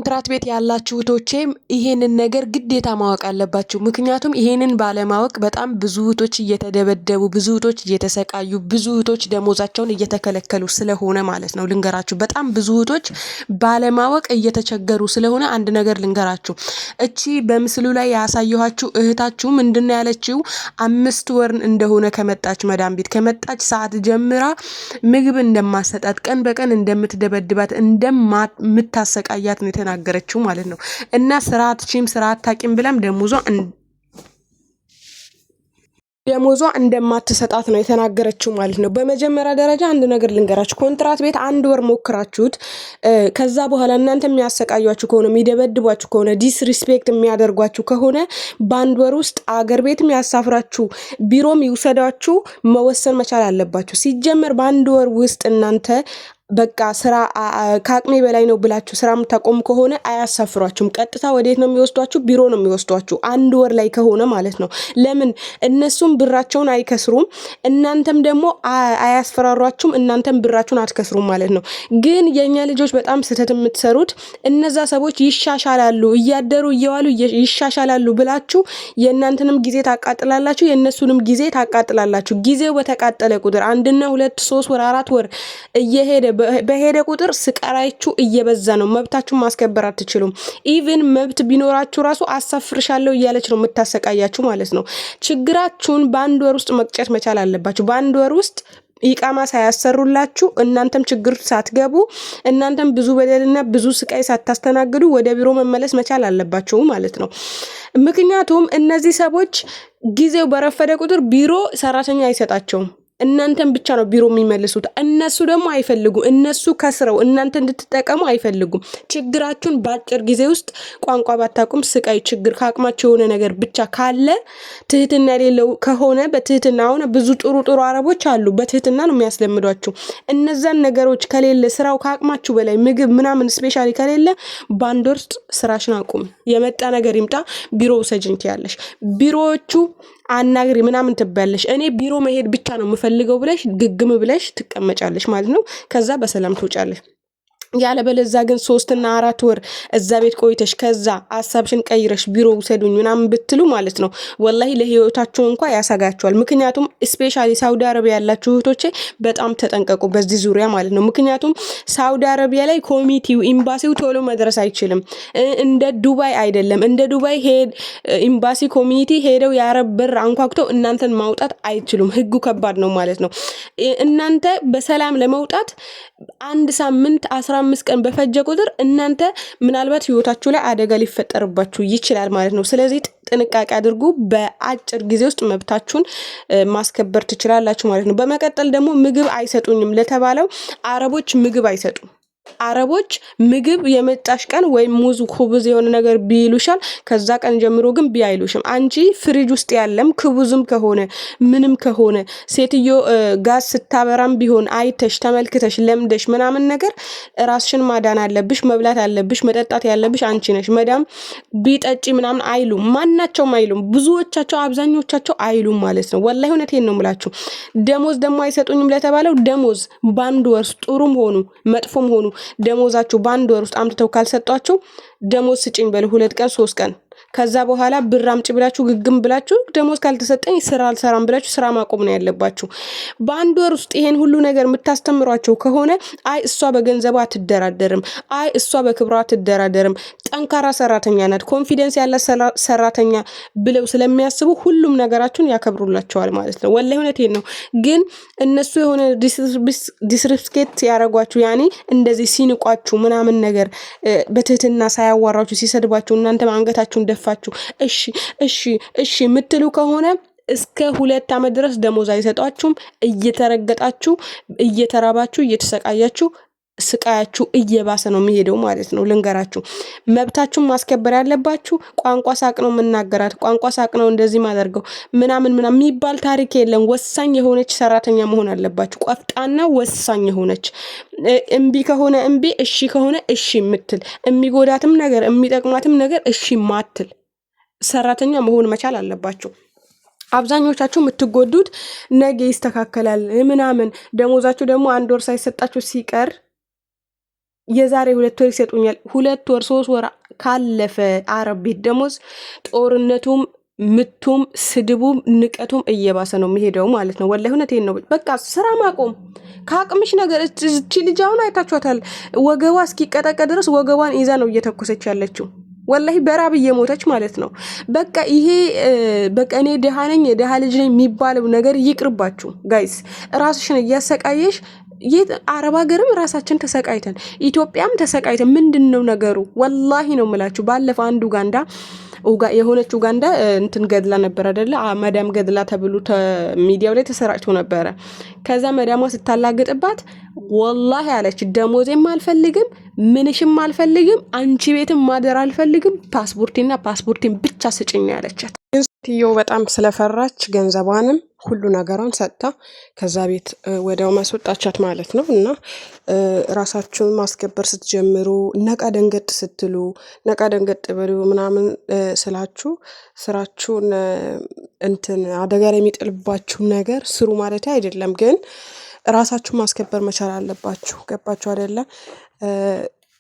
ኮንትራት ቤት ያላችሁ እህቶቼ ይሄንን ነገር ግዴታ ማወቅ አለባችሁ። ምክንያቱም ይሄንን ባለማወቅ በጣም ብዙ እህቶች እየተደበደቡ፣ ብዙ እህቶች እየተሰቃዩ፣ ብዙ እህቶች ደሞዛቸውን እየተከለከሉ ስለሆነ ማለት ነው። ልንገራችሁ፣ በጣም ብዙ እህቶች ባለማወቅ እየተቸገሩ ስለሆነ አንድ ነገር ልንገራችሁ። እቺ በምስሉ ላይ ያሳየኋችሁ እህታችሁ ምንድነው ያለችው? 5 ወር እንደሆነ ከመጣች መዳም ቤት ከመጣች ሰዓት ጀምራ ምግብ እንደማሰጣት፣ ቀን በቀን እንደምትደበድባት፣ እንደምታሰቃያት ነው የተናገረችው ማለት ነው። እና ስራ አታቂም ብለም ደሞዟ እንደማትሰጣት ነው የተናገረችው ማለት ነው። በመጀመሪያ ደረጃ አንድ ነገር ልንገራችሁ። ኮንትራት ቤት 1 ወር ሞክራችሁት ከዛ በኋላ እናንተ የሚያሰቃያችሁ ከሆነ፣ የሚደበድቧችሁ ከሆነ፣ ዲስሪስፔክት የሚያደርጓችሁ ከሆነ በ1 ወር ውስጥ አገር ቤትም ያሳፍራችሁ ቢሮም ይውሰዳችሁ መወሰን መቻል አለባችሁ። ሲጀመር በ1 ወር ውስጥ እናንተ በቃ ስራ ከአቅሜ በላይ ነው ብላችሁ ስራ የምታቆሙ ከሆነ አያሳፍሯችሁም። ቀጥታ ወዴት ነው የሚወስዷችሁ? ቢሮ ነው የሚወስዷችሁ። 1 ወር ላይ ከሆነ ማለት ነው። ለምን? እነሱም ብራቸውን አይከስሩም፣ እናንተም ደግሞ አያስፈራሯችሁም፣ እናንተም ብራችሁን አትከስሩም ማለት ነው። ግን የኛ ልጆች በጣም ስህተት የምትሰሩት እነዛ ሰዎች ይሻሻላሉ፣ እያደሩ እየዋሉ ይሻሻላሉ ብላችሁ የእናንተንም ጊዜ ታቃጥላላችሁ፣ የእነሱንም ጊዜ ታቃጥላላችሁ። ጊዜው በተቃጠለ ቁጥር 1 እና 2 3 ወር 4 ወር እየሄደ በሄደ ቁጥር ስቃራችሁ እየበዛ ነው። መብታችሁን ማስከበር አትችሉም። ኢቭን መብት ቢኖራችሁ ራሱ አሳፍርሻለሁ እያለች ነው የምታሰቃያችሁ ማለት ነው። ችግራችሁን በ1 ወር ውስጥ መቅጨት መቻል አለባችሁ። በ1 ወር ውስጥ ኢቃማ ሳያሰሩላችሁ እናንተም ችግር ሳትገቡ እናንተም ብዙ በደልና ብዙ ስቃይ ሳታስተናግዱ ወደ ቢሮ መመለስ መቻል አለባችሁ ማለት ነው። ምክንያቱም እነዚህ ሰዎች ጊዜው በረፈደ ቁጥር ቢሮ ሰራተኛ አይሰጣቸውም። እናንተም ብቻ ነው ቢሮ የሚመልሱት። እነሱ ደግሞ አይፈልጉም። እነሱ ከስረው እናንተ እንድትጠቀሙ አይፈልጉም። ችግራችሁን በአጭር ጊዜ ውስጥ ቋንቋ ባታቁም ስቃይ ችግር ከአቅማቸው የሆነ ነገር ብቻ ካለ ትህትና የሌለው ከሆነ በትህትና ሆነ ብዙ ጥሩ አረቦች አሉ። በትህትና ነው የሚያስለምዷችሁ። እነዛን ነገሮች ከሌለ ስራው ከአቅማችሁ በላይ ምግብ ምናምን ስፔሻሊ ከሌለ በ1 ወር ውስጥ ስራሽን አቁም። የመጣ ነገር ይምጣ ቢሮ ውሰጂኝ ትያለሽ። ቢሮዎቹ አናግሪ ምናምን ትባያለሽ። እኔ ቢሮ መሄድ ብቻ ነው የምፈልገው ብለሽ ግግም ብለሽ ትቀመጫለሽ ማለት ነው። ከዛ በሰላም ትወጫለሽ። ያለበለዛ ግን 3 እና 4 ወር እዛ ቤት ቆይተሽ ከዛ ሐሳብሽን ቀይረሽ ቢሮ ውሰዱኝ ምናምን ብትሉ ማለት ነው ወላሂ ለህይወታችሁ እንኳን ያሰጋችኋል። ምክንያቱም ስፔሻሊ ሳውዲ አረቢያ ያላችሁ እህቶቼ በጣም ተጠንቀቁ በዚህ ዙሪያ ማለት ነው። ምክንያቱም ሳውዲ አረቢያ ላይ ኮሚቴው ኤምባሲው ቶሎ መድረስ አይችልም። እንደ ዱባይ አይደለም። እንደ ዱባይ ኤምባሲ ኮሚኒቲ ሄደው የአረብ በር አንኳኩተው እናንተን ማውጣት አይችሉም። ህጉ ከባድ ነው ማለት ነው። እናንተ በሰላም ለመውጣት 1 ሳምንት 15 ቀን በፈጀ ቁጥር እናንተ ምናልባት ህይወታችሁ ላይ አደጋ ሊፈጠርባችሁ ይችላል ማለት ነው። ስለዚህ ጥንቃቄ አድርጉ። በአጭር ጊዜ ውስጥ መብታችሁን ማስከበር ትችላላችሁ ማለት ነው። በመቀጠል ደግሞ ምግብ አይሰጡኝም ለተባለው አረቦች ምግብ አይሰጡም። አረቦች ምግብ የመጣሽ ቀን ወይ ሙዝ ኩብዝ የሆነ ነገር ቢሉሻል። ከዛ ቀን ጀምሮ ግን ቢያይሉሽም አንቺ ፍሪጅ ውስጥ ያለም ኩብዝም ከሆነ ምንም ከሆነ ሴትዮ ጋዝ ስታበራም ቢሆን አይተሽ ተመልክተሽ ለምደሽ ምናምን ነገር ራስሽን ማዳን አለብሽ። መብላት አለብሽ። መጠጣት ያለብሽ አንቺ ነሽ። መዳም ቢጠጪ ምናምን አይሉም። ማናቸውም አይሉም። ብዙዎቻቸው አብዛኞቻቸው አይሉም ማለት ነው። ወላሂ እውነቴን ነው የምላችሁ። ደሞዝ ደግሞ አይሰጡኝም ለተባለው ደሞዝ በ1 ወር ጥሩም ሆኑ መጥፎም ሆኑ ደሞዛችሁ በ1 ወር ውስጥ አምጥተው ካልሰጧችሁ ደሞዝ ስጪኝ በሉ 2 ቀን 3 ቀን ከዛ በኋላ ብር አምጪ ብላችሁ ግግም ብላችሁ ደሞዝ ካልተሰጠኝ ስራ አልሰራም ብላችሁ ስራ ማቆም ነው ያለባችሁ። በ1 ወር ውስጥ ይሄን ሁሉ ነገር የምታስተምሯቸው ከሆነ አይ እሷ በገንዘቧ አትደራደርም፣ አይ እሷ በክብሯ አትደራደርም፣ ጠንካራ ሰራተኛ ናት፣ ኮንፊደንስ ያለ ሰራተኛ ብለው ስለሚያስቡ ሁሉም ነገራችሁን ያከብሩላችኋል ማለት ነው። ወላሂ እውነቴን ነው። ግን እነሱ የሆነ ዲስሪስፔክት ያረጓችሁ ያኔ እንደዚህ ሲንቋችሁ ምናምን ነገር በትህትና ሳያዋራችሁ ሲሰድባችሁ እናንተ አንገታችሁን ደፋችሁ እሺ የምትሉ ከሆነ እስከ 2 ዓመት ድረስ ደሞዝ አይሰጧችሁም። እየተረገጣችሁ እየተራባችሁ እየተሰቃያችሁ ስቃያችሁ እየባሰ ነው የሚሄደው ማለት ነው። ልንገራችሁ፣ መብታችሁን ማስከበር ያለባችሁ ቋንቋ ሳቅ ነው የምናገራት፣ ቋንቋ ሳቅ ነው እንደዚህ ማደርገው ምናምን የሚባል ታሪክ የለም። ወሳኝ የሆነች ሰራተኛ መሆን አለባችሁ። ቆፍጣና ወሳኝ የሆነች እምቢ ከሆነ እምቢ፣ እሺ ከሆነ እሺ የምትል የሚጎዳትም ነገር የሚጠቅማትም ነገር እሺ ማትል ሰራተኛ መሆን መቻል አለባችሁ። አብዛኞቻችሁ የምትጎዱት ነገ ይስተካከላል ምናምን ደሞዛችሁ ደግሞ 1 ወር ሳይሰጣችሁ ሲቀር የዛሬ 2 ወር ይሰጡኛል። 2 ወር 3 ወር ካለፈ አረብ ቤት ደሞዝ ጦርነቱም ምቱም ስድቡም ንቀቱም እየባሰ ነው የሚሄደው ማለት ነው። ወላሂ እውነቴን ነው። በቃ ስራ ማቆም ከአቅምሽ ነገር እቺ ልጅ አሁን አይታችኋታል። ወገቧ እስኪቀጠቀጥ ድረስ ወገቧን ይዛ ነው እየተኮሰች ያለችው። ወላሂ በራብ እየሞተች ማለት ነው። በቃ ይሄ በቃ እኔ ድሃ ነኝ የድሃ ልጅ ነኝ የሚባለው ነገር ይቅርባችሁ ጋይስ። ራስሽን እያሰቃየሽ አረብ ሀገርም ራሳችን ተሰቃይተን ኢትዮጵያም ተሰቃይተን ምንድነው ነገሩ? ወላሂ ነው የምላችሁ። ባለፈው አንድ የሆነች ኡጋንዳ እንትን ገድላ ነበር አይደለ? መዳም ገድላ ተብሎ ሚዲያው ላይ ተሰራጭቶ ነበረ። ከዛ መዳሟ ስታላግጥባት ወላሂ አለች ደሞዜም አልፈልግም ምንሽም አልፈልግም አንቺ ቤትም ማደር አልፈልግም ፓስፖርቴን ብቻ ስጭኝ ያለቻት። ግን ሴትየው በጣም ስለፈራች ገንዘቧንም ሁሉ ነገሯን ሰጥታ ከዛ ቤት ወዲያው ማስወጣቻት ማለት ነው። እና ራሳችሁን ማስከበር ስትጀምሩ ነቃ ደንገጥ ስትሉ ነቃ ደንገጥ በሉ ምናምን ስላችሁ ስራችሁን እንትን አደጋ ላይ የሚጥልባችሁ ነገር ስሩ ማለት አይደለም። ግን ራሳችሁን ማስከበር መቻል አለባችሁ። ገባችሁ አይደለ?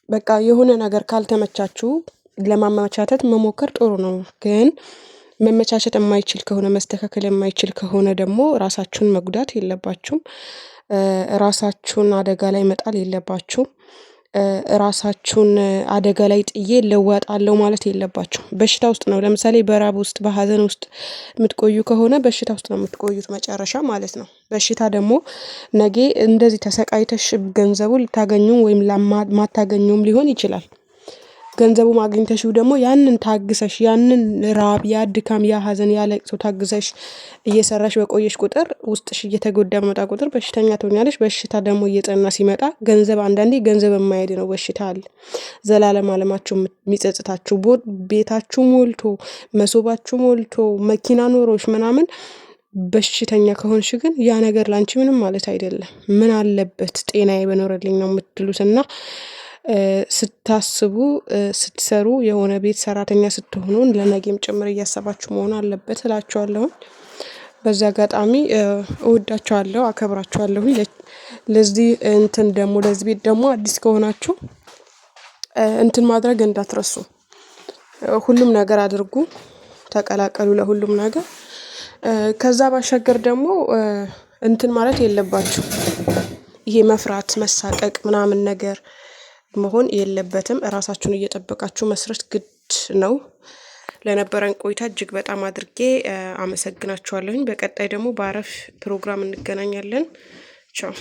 በቃ የሆነ ነገር ካልተመቻችሁ ለማመቻቸት መሞከር ጥሩ ነው። ግን መመቻቸት የማይችል ከሆነ መስተካከል የማይችል ከሆነ ደግሞ ራሳችሁን መጉዳት የለባችሁም። ራሳችሁን አደጋ ላይ መጣል የለባችሁም። ራሳችሁን አደጋ ላይ ጥዬ እለወጣለሁ ማለት የለባችሁም። በሽታ ውስጥ ነው ለምሳሌ በራብ ውስጥ በሀዘን ውስጥ የምትቆዩ ከሆነ በሽታ ውስጥ ነው የምትቆዩት መጨረሻ ማለት ነው። በሽታ ደግሞ ነገ እንደዚህ ተሰቃይተሽ ገንዘቡ ልታገኙም ወይም ማታገኙም ሊሆን ይችላል። ገንዘቡ ማግኘትሽው ደግሞ ያንን ታግሰሽ ያንን ራብ ያ ድካም ያ ሀዘን ያ ለቅሶ ታግሰሽ እየሰራሽ በቆየሽ ቁጥር ውስጥሽ እየተጎዳ መጣ ቁጥር በሽተኛ ትሆኛለሽ። በሽታ ደግሞ እየጸና ሲመጣ አንዳንዴ ገንዘብ የማይሄድ ነው በሽታ አለ። ዘላለም አለማችሁ የሚጸጽታችሁ ቤታችሁ ሞልቶ መሶባችሁ ሞልቶ መኪና ኖሮሽ ምናምን በሽተኛ ከሆንሽ ግን ያ ነገር ላንቺ ምንም ማለት አይደለም። ምን አለበት ጤናዬ በኖረልኝ ነው የምትሉትና ስታስቡ ስትሰሩ የሆነ ቤት ሰራተኛ ስትሆኑ ለነገም ጭምር እያሰባችሁ መሆን አለበት እላችኋለሁ። በዛ አጋጣሚ እወዳችኋለሁ አከብራችኋለሁ። ለዚህ ለዚህ ቤት ደግሞ አዲስ ከሆናችሁ እንትን ማድረግ እንዳትረሱ። ሁሉም ነገር አድርጉ ተቀላቀሉ ለሁሉም ነገር። ከዛ ባሻገር ደግሞ እንትን ማለት የለባችሁ። ይሄ መፍራት መሳቀቅ ምናምን ነገር መሆን የለበትም። ራሳችሁን እየጠበቃችሁ መስራት ግድ ነው። ለነበረን ቆይታ እጅግ በጣም አድርጌ አመሰግናችኋለሁኝ። በቀጣይ ደግሞ በአረፍ ፕሮግራም እንገናኛለን። ቻው